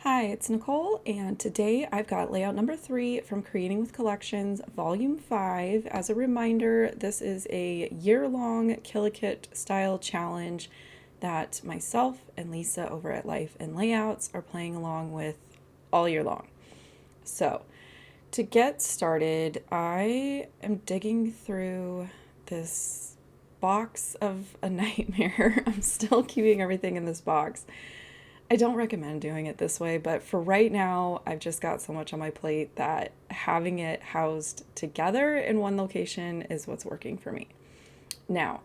Hi, it's Nicole, and today I've got layout number 3 from Creating with Collections, Volume 5. As a reminder, this is a year-long Killikit style challenge that myself and Lisa over at Life and Layouts are playing along with all year long. So, to get started, I am digging through this box of a nightmare. I'm still keeping everything in this box. I don't recommend doing it this way, but for right now, I've just got so much on my plate that having it housed together in one location is what's working for me. Now,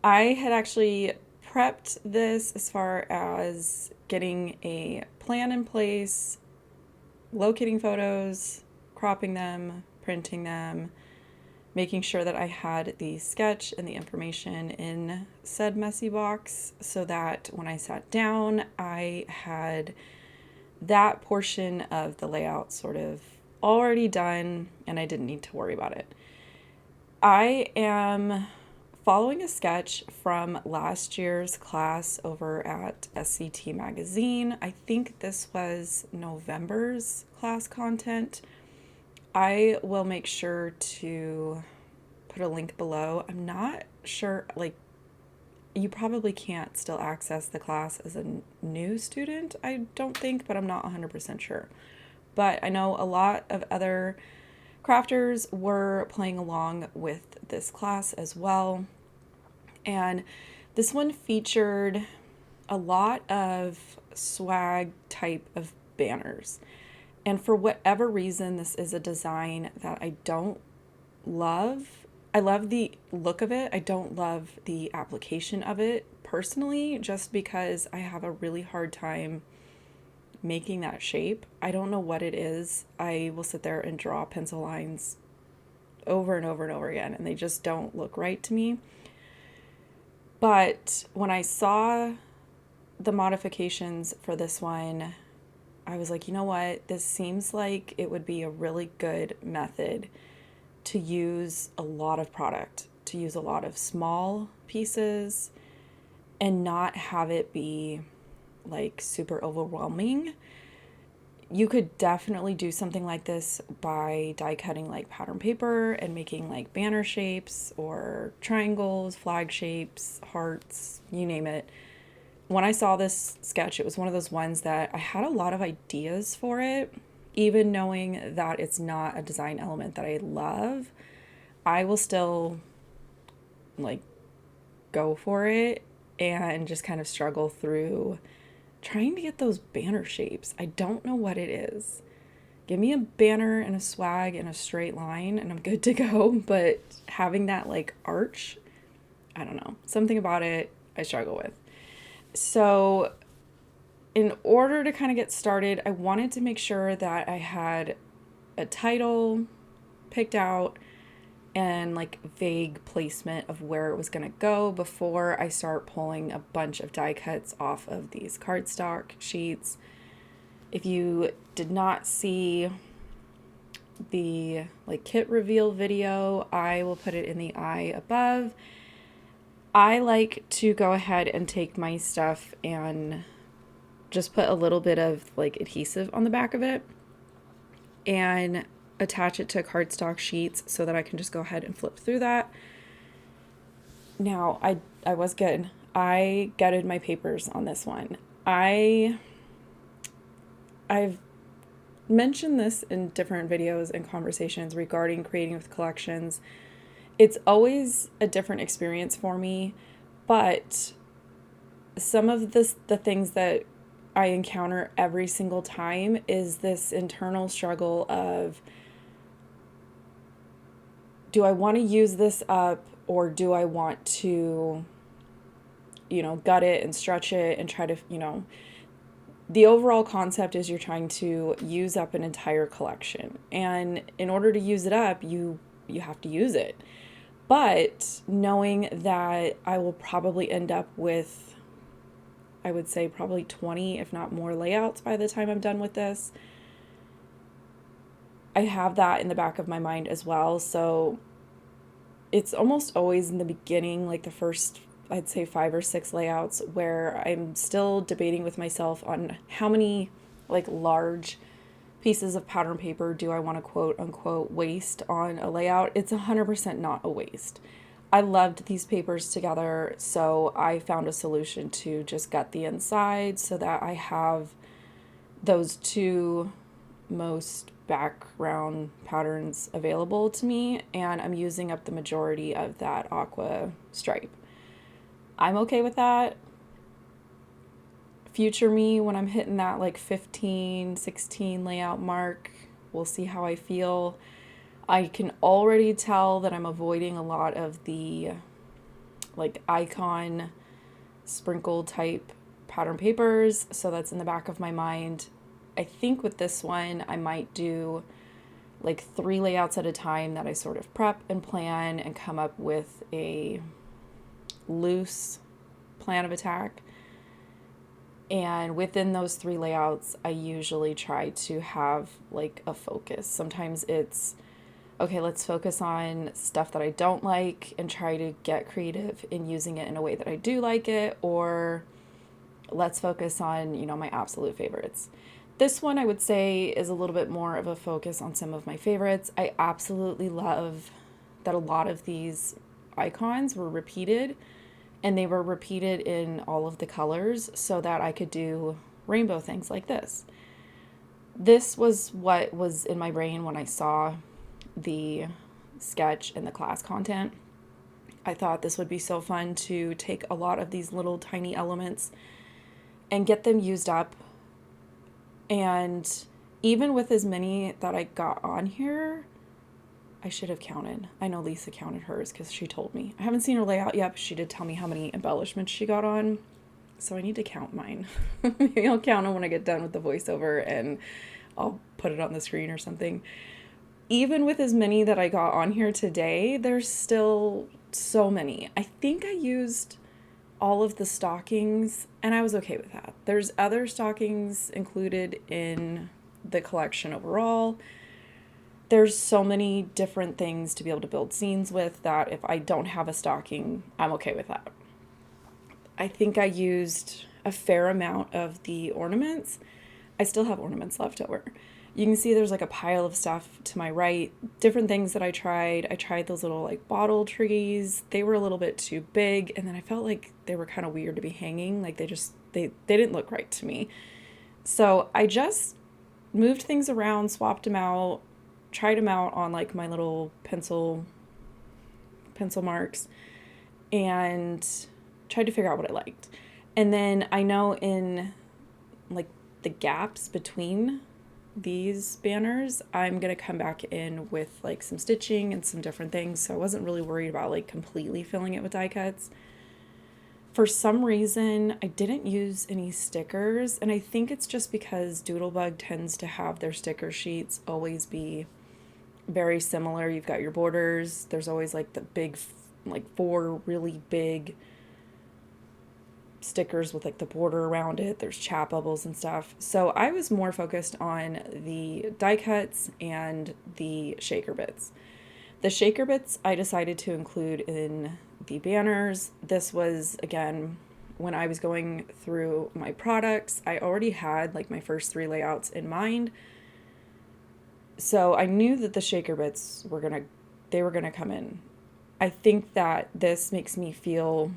I had actually prepped this as far as getting a plan in place, locating photos, cropping them, printing them, making sure that I had the sketch and the information in said messy box so that when I sat down, I had that portion of the layout sort of already done and I didn't need to worry about it. I am following a sketch from last year's class over at SCT Magazine. I think this was November's class content. I will make sure to put a link below. I'm not sure, you probably can't still access the class as a new student, I don't think, but I'm not 100% sure. But I know a lot of other crafters were playing along with this class as well. And this one featured a lot of swag type of banners. And for whatever reason, this is a design that I don't love. I love the look of it. I don't love the application of it personally, just because I have a really hard time making that shape. I don't know what it is. I will sit there and draw pencil lines over and over and over again, and they just don't look right to me. But when I saw the modifications for this one, I was like, you know what? This seems like it would be a really good method to use a lot of product, to use a lot of small pieces and not have it be like super overwhelming. You could definitely do something like this by die cutting like pattern paper and making like banner shapes or triangles, flag shapes, hearts, you name it. When I saw this sketch, it was one of those ones that I had a lot of ideas for it, even knowing that it's not a design element that I love. I will still like go for it and just kind of struggle through trying to get those banner shapes. I don't know what it is. Give me a banner and a swag and a straight line and I'm good to go, but having that like arch, I don't know. Something about it I struggle with. So in order to kind of get started, I wanted to make sure that I had a title picked out and like vague placement of where it was going to go before I start pulling a bunch of die cuts off of these cardstock sheets. If you did not see the like kit reveal video, I will put it in the eye above. I like to go ahead and take my stuff and just put a little bit of like adhesive on the back of it and attach it to cardstock sheets so that I can just go ahead and flip through that. Now, I was good. I gutted my papers on this one. I've mentioned this in different videos and conversations regarding creating with collections. It's always a different experience for me, but some of the things that I encounter every single time is this internal struggle of, do I want to use this up or do I want to, gut it and stretch it and try to, the overall concept is you're trying to use up an entire collection. And in order to use it up, you have to use it. But knowing that I will probably end up with, I would say probably 20, if not more layouts by the time I'm done with this, I have that in the back of my mind as well. So it's almost always in the beginning, like the first, I'd say 5 or 6 layouts, where I'm still debating with myself on how many like large pieces of pattern paper do I want to quote unquote waste on a layout? It's 100% not a waste. I loved these papers together, so I found a solution to just gut the inside so that I have those two most background patterns available to me, and I'm using up the majority of that aqua stripe. I'm okay with that. Future me, when I'm hitting that like 15, 16 layout mark, we'll see how I feel. I can already tell that I'm avoiding a lot of the like icon sprinkle type pattern papers, so that's in the back of my mind. I think with this one, I might do like 3 layouts at a time that I sort of prep and plan and come up with a loose plan of attack. And within those 3 layouts, I usually try to have like a focus. Sometimes it's, okay, let's focus on stuff that I don't like and try to get creative in using it in a way that I do like it, or let's focus on, my absolute favorites. This one I would say is a little bit more of a focus on some of my favorites. I absolutely love that a lot of these icons were repeated, and they were repeated in all of the colors so that I could do rainbow things like this. This was what was in my brain when I saw the sketch and the class content. I thought this would be so fun to take a lot of these little tiny elements and get them used up. And even with as many that I got on here, I should have counted. I know Lisa counted hers because she told me. I haven't seen her layout yet, but she did tell me how many embellishments she got on. So I need to count mine. Maybe I'll count them when I get done with the voiceover and I'll put it on the screen or something. Even with as many that I got on here today, there's still so many. I think I used all of the stockings and I was okay with that. There's other stockings included in the collection overall. There's so many different things to be able to build scenes with that if I don't have a stocking, I'm okay with that. I think I used a fair amount of the ornaments. I still have ornaments left over. You can see there's like a pile of stuff to my right, different things that I tried. I tried those little like bottle trees. They were a little bit too big, and then I felt like they were kind of weird to be hanging. Like they didn't look right to me. So I just moved things around, swapped them out, tried them out on like my little pencil marks, and tried to figure out what I liked. And then I know in like the gaps between these banners, I'm gonna come back in with like some stitching and some different things, so I wasn't really worried about like completely filling it with die cuts. For some reason, I didn't use any stickers, and I think it's just because Doodlebug tends to have their sticker sheets always be very similar. You've got your borders, there's always like the big, like 4 really big stickers with like the border around it. There's chat bubbles and stuff. So I was more focused on the die cuts and the shaker bits. The shaker bits I decided to include in the banners. This was, again, when I was going through my products, I already had like my first 3 layouts in mind. So I knew that the shaker bits were gonna come in. I think that this makes me feel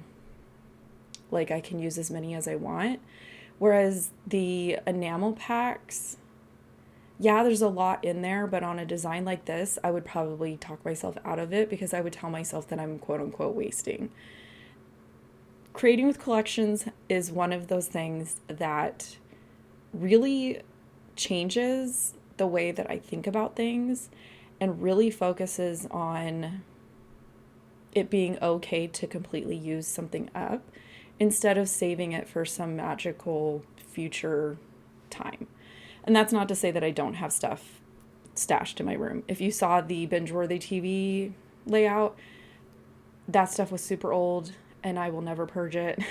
like I can use as many as I want. Whereas the enamel packs, yeah, there's a lot in there, but on a design like this, I would probably talk myself out of it because I would tell myself that I'm quote unquote wasting. Creating with collections is one of those things that really changes the way that I think about things and really focuses on it being okay to completely use something up instead of saving it for some magical future time. And that's not to say that I don't have stuff stashed in my room. If you saw the binge-worthy TV layout, that stuff was super old and I will never purge it.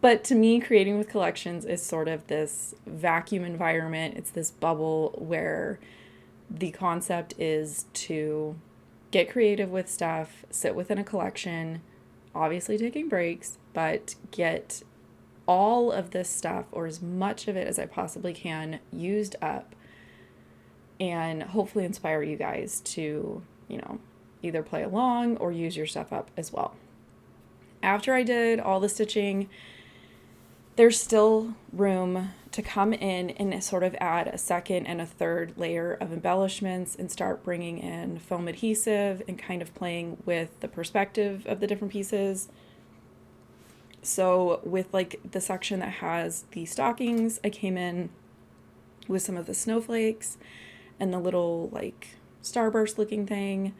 But to me, creating with collections is sort of this vacuum environment. It's this bubble where the concept is to get creative with stuff, sit within a collection, obviously taking breaks, but get all of this stuff, or as much of it as I possibly can, used up, and hopefully inspire you guys to, either play along or use your stuff up as well. After I did all the stitching, there's still room to come in and sort of add a second and a third layer of embellishments and start bringing in foam adhesive and kind of playing with the perspective of the different pieces. So with like the section that has the stockings, I came in with some of the snowflakes and the little like starburst looking thing.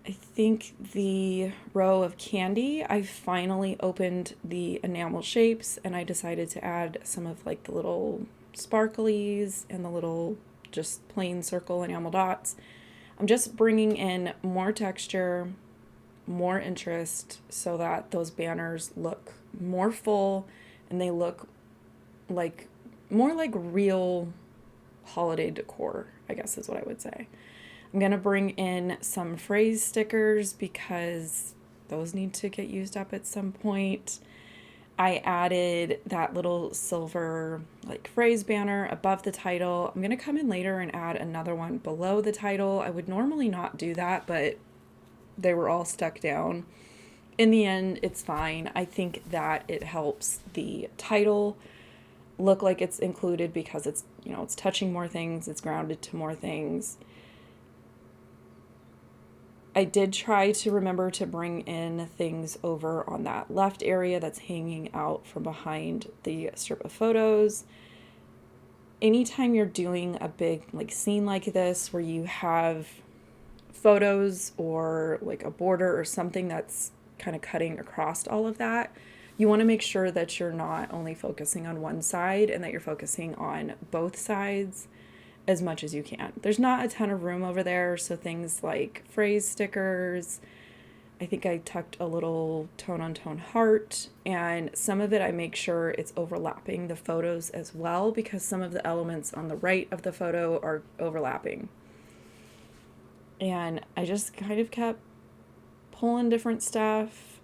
I think the row of candy, I finally opened the enamel shapes and I decided to add some of like the little sparklies and the little just plain circle enamel dots. I'm just bringing in more texture, more interest, so that those banners look more full and they look like more like real holiday decor, I guess is what I would say. I'm going to bring in some phrase stickers because those need to get used up at some point. I added that little silver like phrase banner above the title. I'm going to come in later and add another one below the title. I would normally not do that, but they were all stuck down. In the end, it's fine. I think that it helps the title look like it's included because it's, it's touching more things, it's grounded to more things. I did try to remember to bring in things over on that left area that's hanging out from behind the strip of photos. Anytime you're doing a big like scene like this where you have photos or like a border or something that's kind of cutting across all of that, you want to make sure that you're not only focusing on one side and that you're focusing on both sides as much as you can. There's not a ton of room over there, so things like phrase stickers, I think I tucked a little tone-on-tone heart, and some of it I make sure it's overlapping the photos as well because some of the elements on the right of the photo are overlapping. And I just kind of kept pulling different stuff.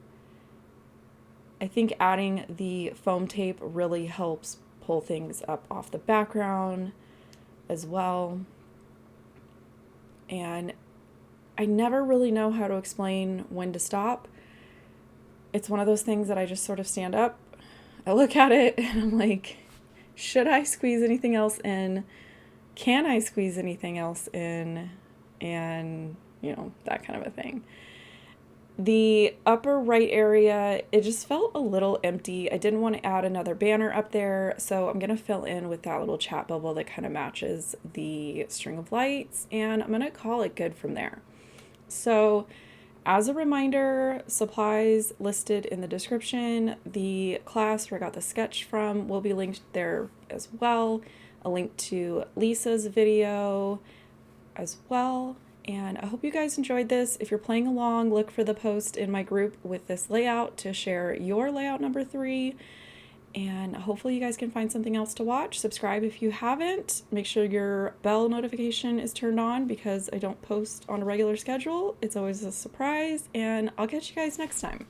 I think adding the foam tape really helps pull things up off the background as well. And I never really know how to explain when to stop. It's one of those things that I just sort of stand up, I look at it, and I'm like, should I squeeze anything else in? Can I squeeze anything else in? And, that kind of a thing. The upper right area, it just felt a little empty. I didn't want to add another banner up there, so I'm going to fill in with that little chat bubble that kind of matches the string of lights, and I'm going to call it good from there. So as a reminder, supplies listed in the description. The class where I got the sketch from will be linked there as well. A link to Lisa's video as well. And I hope you guys enjoyed this. If you're playing along, look for the post in my group with this layout to share your layout number 3. And hopefully you guys can find something else to watch. Subscribe if you haven't. Make sure your bell notification is turned on because I don't post on a regular schedule. It's always a surprise. And I'll catch you guys next time.